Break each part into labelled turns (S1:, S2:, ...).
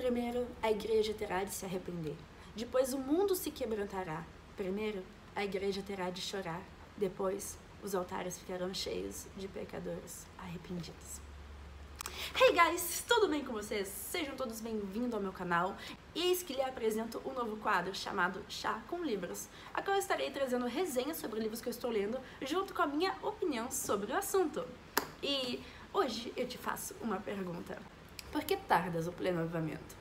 S1: Primeiro, a igreja terá de se arrepender. Depois, o mundo se quebrantará. Primeiro, a igreja terá de chorar. Depois, os altares ficarão cheios de pecadores arrependidos. Hey guys, tudo bem com vocês? Sejam todos bem-vindos ao meu canal. E eis que lhe apresento um novo quadro chamado Chá com Livros, a qual eu estarei trazendo resenhas sobre livros que eu estou lendo, junto com a minha opinião sobre o assunto. E hoje eu te faço uma pergunta. Por que tardas o pleno avivamento?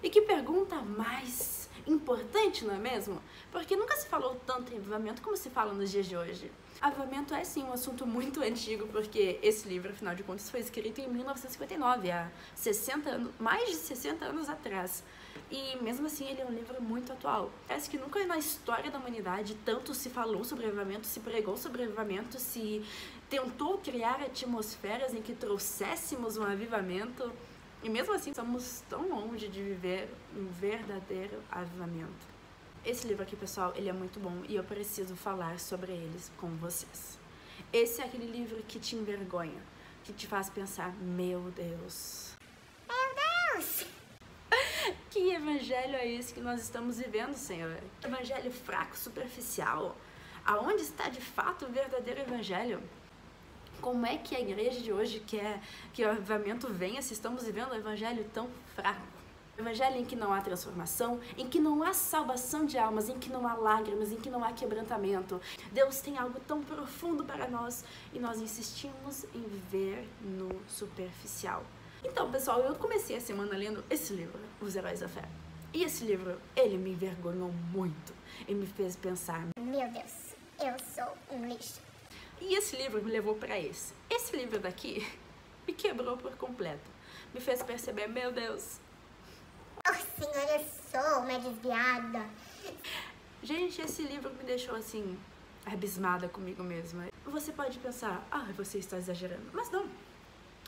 S1: E que pergunta mais importante, não é mesmo? Porque nunca se falou tanto em avivamento como se fala nos dias de hoje. Avivamento é sim um assunto muito antigo, porque esse livro, afinal de contas, foi escrito em 1959, há 60 anos, mais de 60 anos atrás. E mesmo assim ele é um livro muito atual. Parece que nunca na história da humanidade tanto se falou sobre avivamento, se pregou sobre avivamento, se tentou criar atmosferas em que trouxéssemos um avivamento. E mesmo assim, estamos tão longe de viver um verdadeiro avivamento. Esse livro aqui, pessoal, ele é muito bom e eu preciso falar sobre eles com vocês. Esse é aquele livro que te envergonha, que te faz pensar, meu Deus.
S2: Meu Deus!
S1: Que evangelho é esse que nós estamos vivendo, Senhor? Evangelho fraco, superficial. Aonde está de fato o verdadeiro evangelho? Como é que a igreja de hoje quer que o avivamento venha se estamos vivendo um evangelho tão fraco? Um evangelho em que não há transformação, em que não há salvação de almas, em que não há lágrimas, em que não há quebrantamento. Deus tem algo tão profundo para nós e nós insistimos em viver no superficial. Então, pessoal, eu comecei a semana lendo esse livro, Os Heróis da Fé. E esse livro, ele me envergonhou muito e me fez pensar,
S2: Meu Deus, eu sou um lixo.
S1: E esse livro me levou para esse. Esse livro daqui me quebrou por completo. Me fez perceber, meu Deus.
S2: Oh, Senhor, eu sou uma desviada.
S1: Gente, esse livro me deixou assim, abismada comigo mesma. Você pode pensar, você está exagerando. Mas não.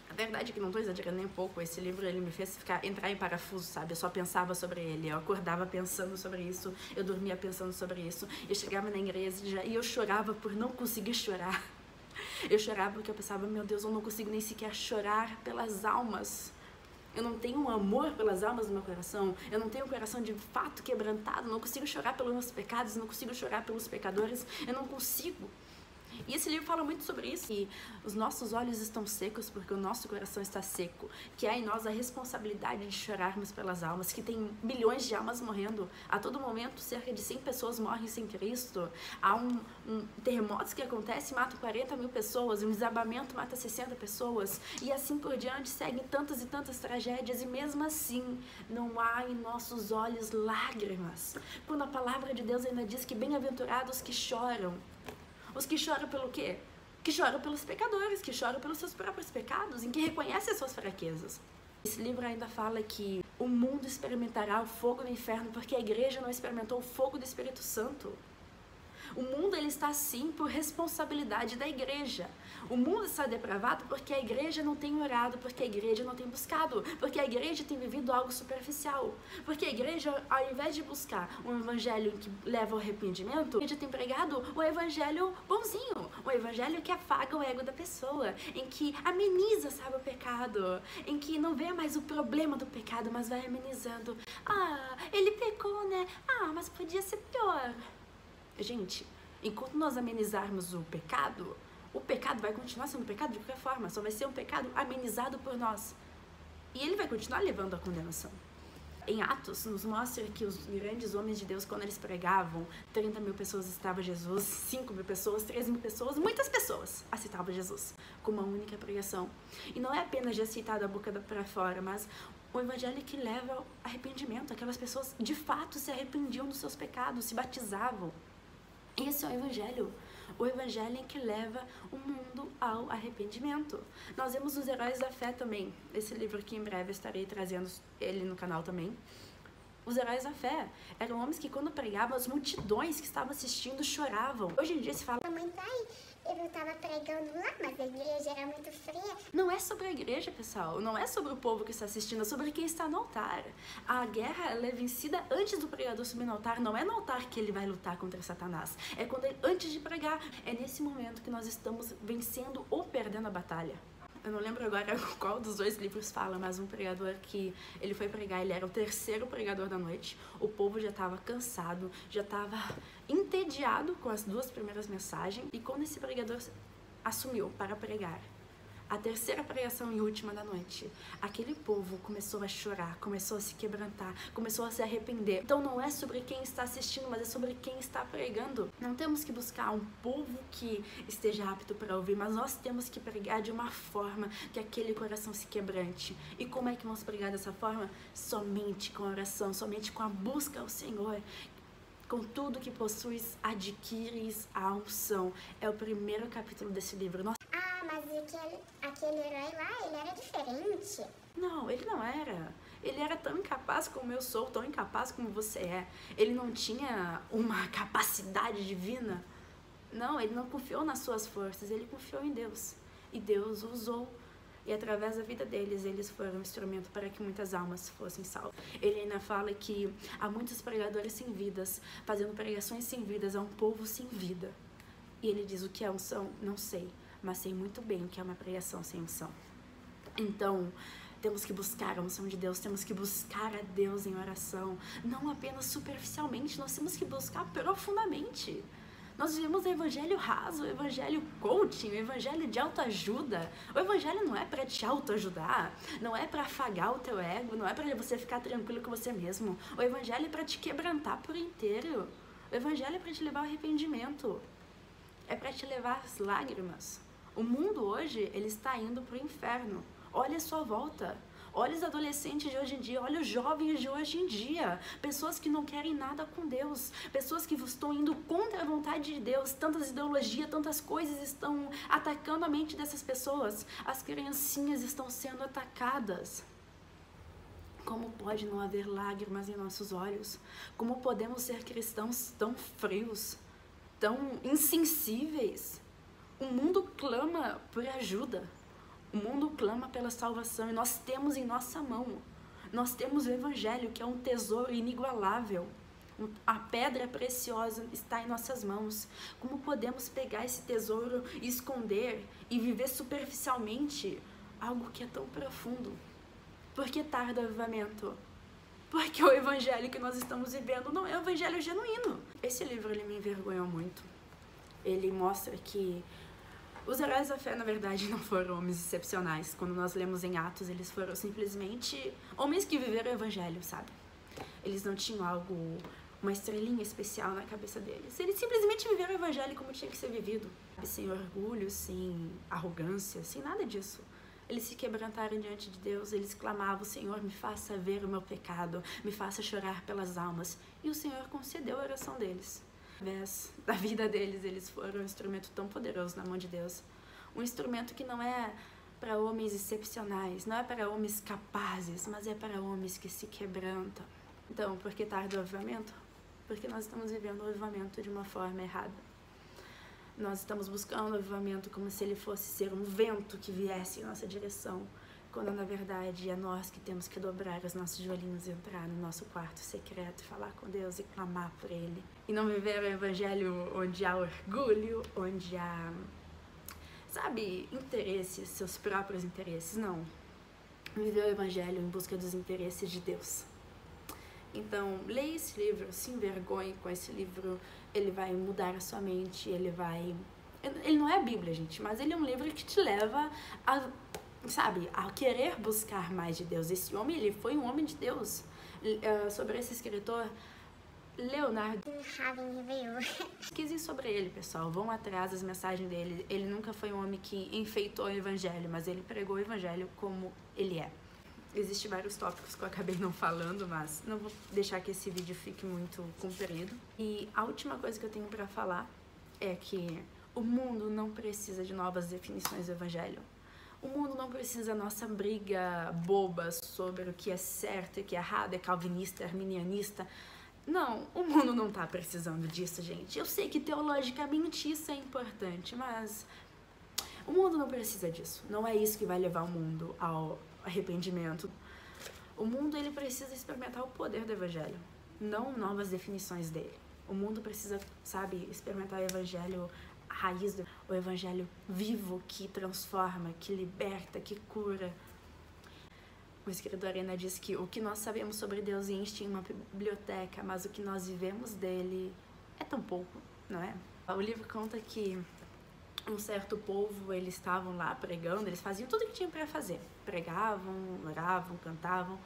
S1: A verdade é que não estou exagerando nem um pouco. Esse livro, ele me fez entrar em parafuso, sabe? Eu só pensava sobre ele, eu acordava pensando sobre isso, eu dormia pensando sobre isso. Eu chegava na igreja e eu chorava por não conseguir chorar. Eu chorava porque eu pensava, meu Deus, eu não consigo nem sequer chorar pelas almas. Eu não tenho um amor pelas almas no meu coração. Eu não tenho um coração de fato quebrantado. Eu não consigo chorar pelos meus pecados, eu não consigo chorar pelos pecadores. Eu não consigo. E esse livro fala muito sobre isso, que os nossos olhos estão secos porque o nosso coração está seco, que há em nós a responsabilidade de chorarmos pelas almas, que tem milhões de almas morrendo. A todo momento, cerca de 100 pessoas morrem sem Cristo. Há terremotos que acontecem e matam 40 mil pessoas, um desabamento mata 60 pessoas, e assim por diante, seguem tantas e tantas tragédias, e mesmo assim, não há em nossos olhos lágrimas. Quando a palavra de Deus ainda diz que bem-aventurados que choram. Os que choram pelo quê? Que choram pelos pecadores, que choram pelos seus próprios pecados, em que reconhecem as suas fraquezas. Esse livro ainda fala que o mundo experimentará o fogo do inferno porque a igreja não experimentou o fogo do Espírito Santo. O mundo, ele está assim por responsabilidade da igreja. O mundo está depravado porque a igreja não tem orado, porque a igreja não tem buscado, porque a igreja tem vivido algo superficial. Porque a igreja, ao invés de buscar um evangelho que leva ao arrependimento, a igreja tem pregado o evangelho bonzinho, o evangelho que afaga o ego da pessoa, em que ameniza, sabe, o pecado, em que não vê mais o problema do pecado, mas vai amenizando. Ele pecou, né? Mas podia ser pior. Gente, enquanto nós amenizarmos o pecado vai continuar sendo pecado de qualquer forma, só vai ser um pecado amenizado por nós. E ele vai continuar levando à condenação. Em Atos, nos mostra que os grandes homens de Deus, quando eles pregavam, 30 mil pessoas citavam Jesus, 5 mil pessoas, 3 mil pessoas, muitas pessoas aceitavam Jesus com uma única pregação. E não é apenas de aceitar da boca para fora, mas o evangelho que leva ao arrependimento. Aquelas pessoas de fato se arrependiam dos seus pecados, se batizavam. Esse é o evangelho em que leva o mundo ao arrependimento. Nós vemos os Heróis da Fé também, esse livro que em breve eu estarei trazendo ele no canal também. Os Heróis da Fé eram homens que quando pregavam, as multidões que estavam assistindo choravam. Hoje em dia se fala,
S2: Mamãe, pai, eu tava pregando lá, mas a igreja era muito fria.
S1: não é sobre a igreja, pessoal, não é sobre o povo que está assistindo, é sobre quem está no altar. A guerra, ela é vencida antes do pregador subir no altar, não é no altar que ele vai lutar contra Satanás, é quando ele, antes de pregar, é nesse momento que nós estamos vencendo ou perdendo a batalha. Eu não lembro agora qual dos dois livros fala, mas um pregador que ele foi pregar, ele era o terceiro pregador da noite. O povo já estava cansado, já estava entediado com as duas primeiras mensagens. E quando esse pregador assumiu para pregar a terceira pregação e última da noite, aquele povo começou a chorar, começou a se quebrantar, começou a se arrepender. Então não é sobre quem está assistindo, mas é sobre quem está pregando. Não temos que buscar um povo que esteja apto para ouvir, mas nós temos que pregar de uma forma que aquele coração se quebrante. E como é que vamos pregar dessa forma? Somente com oração, somente com a busca ao Senhor. Com tudo que possuis, adquires a unção. É o primeiro capítulo desse livro. Nossa.
S2: Mas aquele herói lá, ele era diferente.
S1: Não, ele não era. Ele era tão incapaz como eu sou, tão incapaz como você é. Ele não tinha uma capacidade divina. Não, ele não confiou nas suas forças, ele confiou em Deus. E Deus o usou. E através da vida deles, eles foram um instrumento para que muitas almas fossem salvas. Ele ainda fala que há muitos pregadores sem vidas, fazendo pregações sem vidas a um povo sem vida. E ele diz: o que é unção? Não sei, mas sei muito bem o que é uma pregação sem unção. Então, temos que buscar a unção de Deus, temos que buscar a Deus em oração, não apenas superficialmente, nós temos que buscar profundamente. Nós vivemos o evangelho raso, o evangelho coaching, o evangelho de autoajuda. O evangelho não é para te autoajudar, não é para afagar o teu ego, não é para você ficar tranquilo com você mesmo. O evangelho é para te quebrantar por inteiro. O evangelho é para te levar ao arrependimento. É para te levar às lágrimas. O mundo hoje, ele está indo para o inferno. Olha a sua volta. Olha os adolescentes de hoje em dia, olha os jovens de hoje em dia. Pessoas que não querem nada com Deus. Pessoas que estão indo contra a vontade de Deus. Tantas ideologias, tantas coisas estão atacando a mente dessas pessoas. As criancinhas estão sendo atacadas. Como pode não haver lágrimas em nossos olhos? Como podemos ser cristãos tão frios, tão insensíveis? O mundo clama por ajuda. O mundo clama pela salvação e nós temos em nossa mão. Nós temos o Evangelho, que é um tesouro inigualável. A pedra preciosa está em nossas mãos. Como podemos pegar esse tesouro e esconder e viver superficialmente algo que é tão profundo? Por que tarda o avivamento? Porque o Evangelho que nós estamos vivendo não é o Evangelho genuíno. Esse livro ele me envergonhou muito. Ele mostra que os heróis da fé, na verdade, não foram homens excepcionais. Quando nós lemos em Atos, eles foram simplesmente homens que viveram o Evangelho, sabe? Eles não tinham algo, uma estrelinha especial na cabeça deles. Eles simplesmente viveram o Evangelho como tinha que ser vivido. Sem orgulho, sem arrogância, sem nada disso. Eles se quebrantaram diante de Deus, eles clamavam: Senhor, me faça ver o meu pecado, me faça chorar pelas almas. E o Senhor concedeu a oração deles. Através da vida deles, eles foram um instrumento tão poderoso na mão de Deus. Um instrumento que não é para homens excepcionais, não é para homens capazes, mas é para homens que se quebrantam. Então, por que tarda o avivamento? Porque nós estamos vivendo o avivamento de uma forma errada. Nós estamos buscando o avivamento como se ele fosse ser um vento que viesse em nossa direção, quando na verdade é nós que temos que dobrar os nossos joelhinhos e entrar no nosso quarto secreto e falar com Deus e clamar por Ele. E não viver o evangelho onde há orgulho, onde há, sabe, interesses, seus próprios interesses. Não. Viver o evangelho em busca dos interesses de Deus. Então, leia esse livro, se envergonhe com esse livro, ele vai mudar a sua mente, ele não é a Bíblia, gente, mas ele é um livro que te leva a, sabe, a querer buscar mais de Deus. Esse homem, ele foi um homem de Deus. Sobre esse escritor, Leonardo Ravenhill. Pesquisem sobre ele, pessoal, vão atrás das mensagens dele. Ele nunca foi um homem que enfeitou o evangelho, mas ele pregou o evangelho como ele é. Existem vários tópicos que eu acabei não falando, mas não vou deixar que esse vídeo fique muito comprido. E a última coisa que eu tenho pra falar é que o mundo não precisa de novas definições do evangelho. O mundo não precisa da nossa briga boba sobre o que é certo e o que é errado, é calvinista, é arminianista. Não, o mundo não tá precisando disso, gente. Eu sei que teologicamente isso é importante, mas o mundo não precisa disso. Não é isso que vai levar o mundo ao arrependimento. O mundo, ele precisa experimentar o poder do evangelho, não novas definições dele. O mundo precisa, sabe, experimentar o evangelho, a raiz do... o evangelho vivo que transforma, que liberta, que cura. O escritor ainda diz que o que nós sabemos sobre Deus enche em uma biblioteca, mas o que nós vivemos dele é tão pouco, não é? O livro conta que um certo povo, eles estavam lá pregando, eles faziam tudo o que tinham para fazer. Pregavam, oravam, cantavam,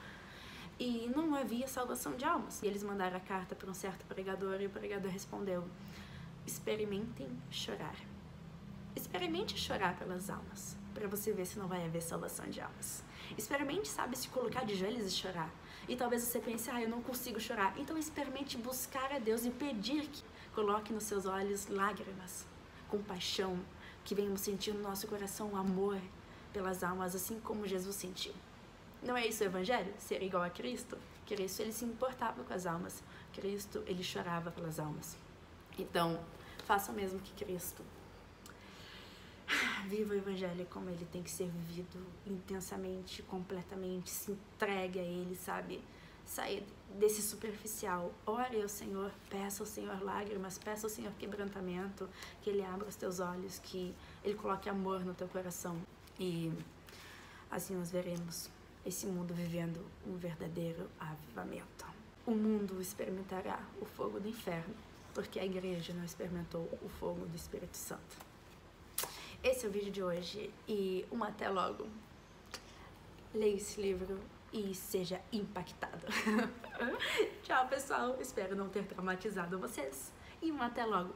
S1: e não havia salvação de almas. E eles mandaram a carta para um certo pregador, e o pregador respondeu: experimentem chorar. Experimente chorar pelas almas, para você ver se não vai haver salvação de almas. Experimente, sabe, se colocar de joelhos e chorar. E talvez você pense: eu não consigo chorar. Então experimente buscar a Deus e pedir que coloque nos seus olhos lágrimas, compaixão, que venhamos sentir no nosso coração amor pelas almas, assim como Jesus sentiu. Não é isso o evangelho? Ser igual a Cristo? Cristo, ele se importava com as almas. Cristo, ele chorava pelas almas. Então, faça o mesmo que Cristo. Viva o evangelho como ele tem que ser vivido, intensamente, completamente, se entregue a ele, sabe? Sair desse superficial. Ore ao Senhor, peça ao Senhor lágrimas, peça ao Senhor quebrantamento, que ele abra os teus olhos, que ele coloque amor no teu coração. E assim nós veremos esse mundo vivendo um verdadeiro avivamento. O mundo experimentará o fogo do inferno, porque a igreja não experimentou o fogo do Espírito Santo. Esse é o vídeo de hoje e até logo. Leia esse livro e seja impactado. Tchau, pessoal. Espero não ter traumatizado vocês. E até logo.